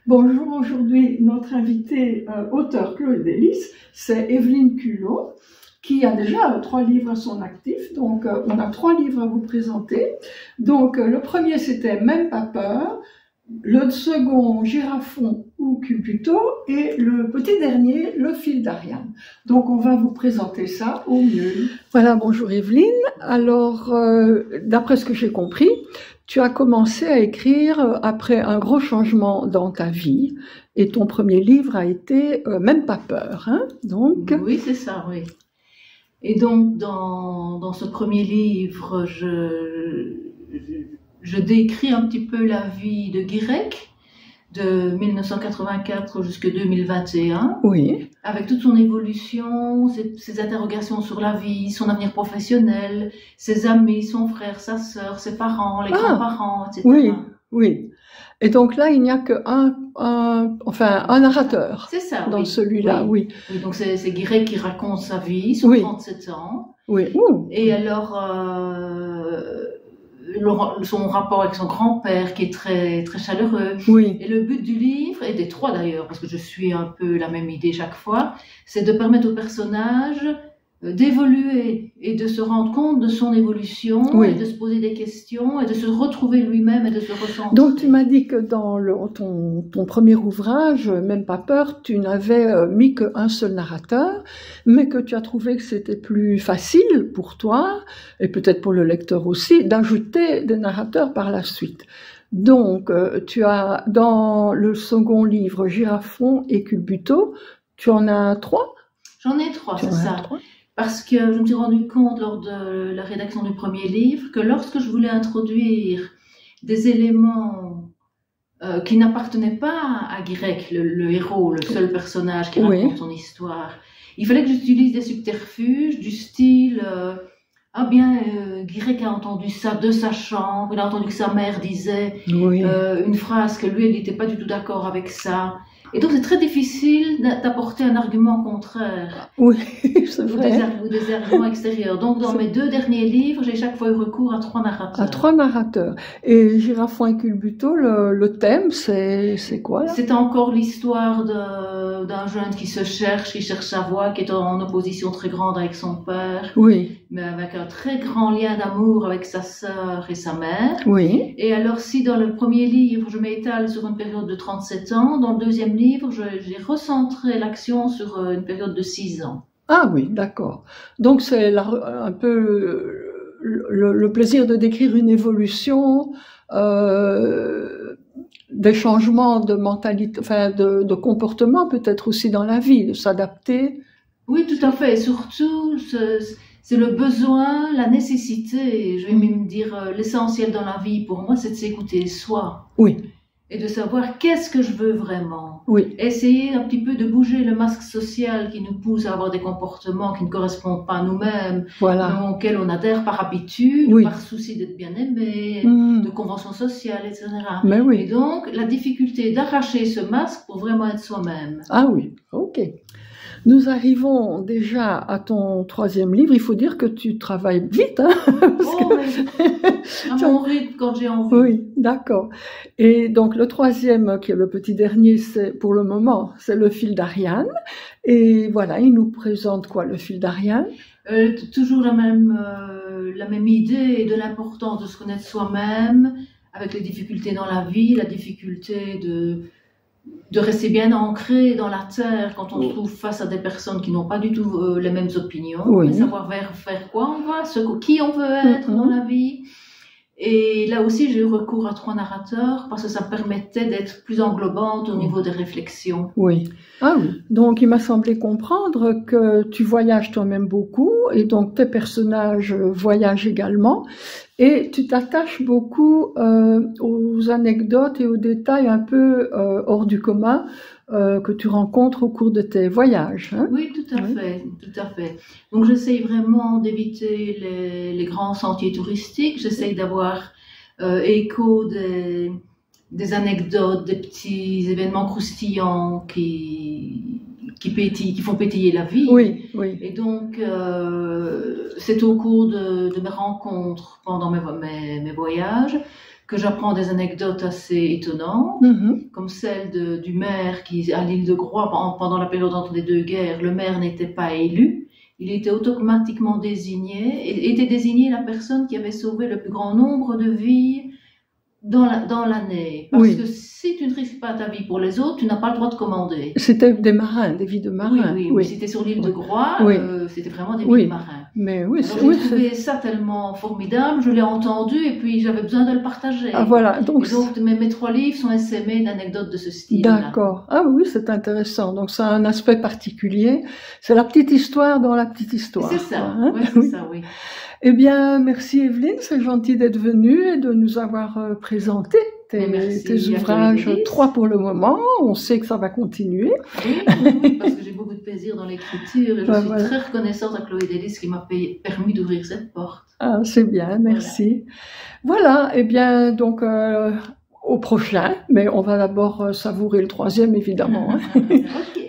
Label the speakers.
Speaker 1: Bonjour, aujourd'hui notre invité auteur Chloé Delis, c'est Evelyne Culot, qui a déjà 3 livres à son actif, donc on a 3 livres à vous présenter. Donc le premier c'était Même pas peur, le second Girafon ou Cuputo et le petit dernier Le fil d'Ariane. Donc on va vous présenter ça au mieux. Voilà, bonjour Evelyne. Alors d'après ce que j'ai compris, tu as commencé à écrire après un gros changement dans ta vie et ton premier livre a été Même pas peur, hein, donc...
Speaker 2: Oui, c'est ça, oui. Et donc dans ce premier livre, je décris un petit peu la vie de Guirec de 1984 jusqu'à 2021,
Speaker 1: oui,
Speaker 2: avec toute son évolution, ses interrogations sur la vie, son avenir professionnel, ses amis, son frère, sa sœur, ses parents, les grands-parents, etc.
Speaker 1: Oui, oui. Et donc là, il n'y a qu'un narrateur.
Speaker 2: C'est ça,
Speaker 1: dans
Speaker 2: oui.
Speaker 1: celui-là, oui.
Speaker 2: Oui, donc c'est Guirec qui raconte sa vie, son 37 ans.
Speaker 1: Oui.
Speaker 2: Et alors, son rapport avec son grand-père qui est très, très chaleureux.
Speaker 1: Oui.
Speaker 2: Et le but du livre, et des 3 d'ailleurs, parce que je suis un peu la même idée chaque fois, c'est de permettre au personnage d'évoluer et de se rendre compte de son évolution, et de se poser des questions et de se retrouver lui-même et de se ressentir.
Speaker 1: Donc tu m'as dit que dans ton premier ouvrage, Même pas peur, tu n'avais mis qu'un seul narrateur, mais que tu as trouvé que c'était plus facile pour toi, et peut-être pour le lecteur aussi, d'ajouter des narrateurs par la suite. Donc tu as dans le second livre, Girafon et Culbuto, tu en as 3 ?
Speaker 2: J'en ai 3, c'est ça. 3. Parce que je me suis rendu compte lors de la rédaction du premier livre que lorsque je voulais introduire des éléments qui n'appartenaient pas à Guirec, le héros, le seul personnage qui raconte son histoire, il fallait que j'utilise des subterfuges du style Guirec a entendu ça de sa chambre, il a entendu que sa mère disait une phrase que lui, il n'était pas du tout d'accord avec ça. Et donc, c'est très difficile d'apporter un argument contraire.
Speaker 1: Oui, c'est vrai.
Speaker 2: Ou des arguments extérieurs. Donc, dans mes 2 derniers livres, j'ai chaque fois eu recours à 3 narrateurs.
Speaker 1: À 3 narrateurs. Et Girafon et Culbuto, le thème, c'est quoi là?
Speaker 2: C'est encore l'histoire d'un jeune qui se cherche, qui cherche sa voie, qui est en opposition très grande avec son père.
Speaker 1: Oui.
Speaker 2: Mais avec un très grand lien d'amour avec sa sœur et sa mère.
Speaker 1: Oui.
Speaker 2: Et alors, si dans le premier livre, je m'étale sur une période de 37 ans, dans le deuxième livre, j'ai recentré l'action sur une période de 6 ans.
Speaker 1: Ah oui, d'accord. Donc c'est un peu le plaisir de décrire une évolution, des changements de mentalité, enfin de comportement peut-être aussi dans la vie, de s'adapter.
Speaker 2: Oui, tout à fait. Et surtout, c'est le besoin, la nécessité, je vais même dire l'essentiel dans la vie pour moi, c'est de s'écouter soi.
Speaker 1: Oui.
Speaker 2: Et de savoir qu'est-ce que je veux vraiment.
Speaker 1: Oui.
Speaker 2: Essayer un petit peu de bouger le masque social qui nous pousse à avoir des comportements qui ne correspondent pas à nous-mêmes, auxquels on adhère par habitude, par souci d'être bien aimé, de convention sociale, etc.
Speaker 1: Mais oui.
Speaker 2: Et donc, la difficulté d'arracher ce masque pour vraiment être soi-même.
Speaker 1: Ah oui, ok. Nous arrivons déjà à ton 3e livre. Il faut dire que tu travailles vite, hein,
Speaker 2: à mon rythme quand j'ai envie.
Speaker 1: Oui, d'accord. Et donc le 3e, qui est le petit dernier, c'est pour le moment, c'est Le fil d'Ariane. Et voilà, il nous présente quoi, Le fil d'Ariane?
Speaker 2: Toujours la même idée de l'importance de se connaître soi-même, avec les difficultés dans la vie, la difficulté de rester bien ancré dans la terre quand on se trouve face à des personnes qui n'ont pas du tout les mêmes opinions, et savoir vers quoi on va, qui on veut être dans la vie. Et là aussi, j'ai eu recours à 3 narrateurs parce que ça permettait d'être plus englobante au niveau des réflexions.
Speaker 1: Oui. Ah oui. Donc, il m'a semblé comprendre que tu voyages toi-même beaucoup et donc tes personnages voyagent également. Et tu t'attaches beaucoup aux anecdotes et aux détails un peu hors du commun que tu rencontres au cours de tes voyages. Hein?
Speaker 2: Oui, tout à fait, tout à fait. Donc j'essaye vraiment d'éviter les grands sentiers touristiques. J'essaye d'avoir écho des anecdotes, des petits événements croustillants qui font pétiller la vie.
Speaker 1: Oui, oui.
Speaker 2: Et donc, c'est au cours de mes rencontres pendant mes voyages que j'apprends des anecdotes assez étonnantes, comme celle du maire qui, à l'île de Groix, pendant la période entre les deux guerres, le maire n'était pas élu. Il était automatiquement désigné, et était désigné la personne qui avait sauvé le plus grand nombre de vies dans l'année. Parce que si tu ne risques pas ta vie pour les autres, tu n'as pas le droit de commander.
Speaker 1: C'était des marins, des vies de marins.
Speaker 2: Oui. Si c'était sur l'île de Groix, c'était vraiment des vies de marins.
Speaker 1: Mais
Speaker 2: j'ai trouvé ça tellement formidable, je l'ai entendu et puis j'avais besoin de le partager.
Speaker 1: Ah voilà, donc
Speaker 2: mes 3 livres sont essaimés d'anecdotes de ce style.
Speaker 1: D'accord. Ah oui, c'est intéressant. Donc ça a un aspect particulier. C'est la petite histoire dans la petite histoire.
Speaker 2: C'est ça, hein? C'est ça, oui.
Speaker 1: Eh bien, merci Evelyne, c'est gentil d'être venue et de nous avoir présenté tes ouvrages, 3 pour le moment. On sait que ça va continuer.
Speaker 2: Oui, parce que j'ai beaucoup de plaisir dans l'écriture et je suis très reconnaissante à Chloé Delis qui m'a permis d'ouvrir cette porte.
Speaker 1: Ah, c'est bien, merci. Voilà, eh bien, donc au prochain, mais on va d'abord savourer le 3e, évidemment.
Speaker 2: Ok.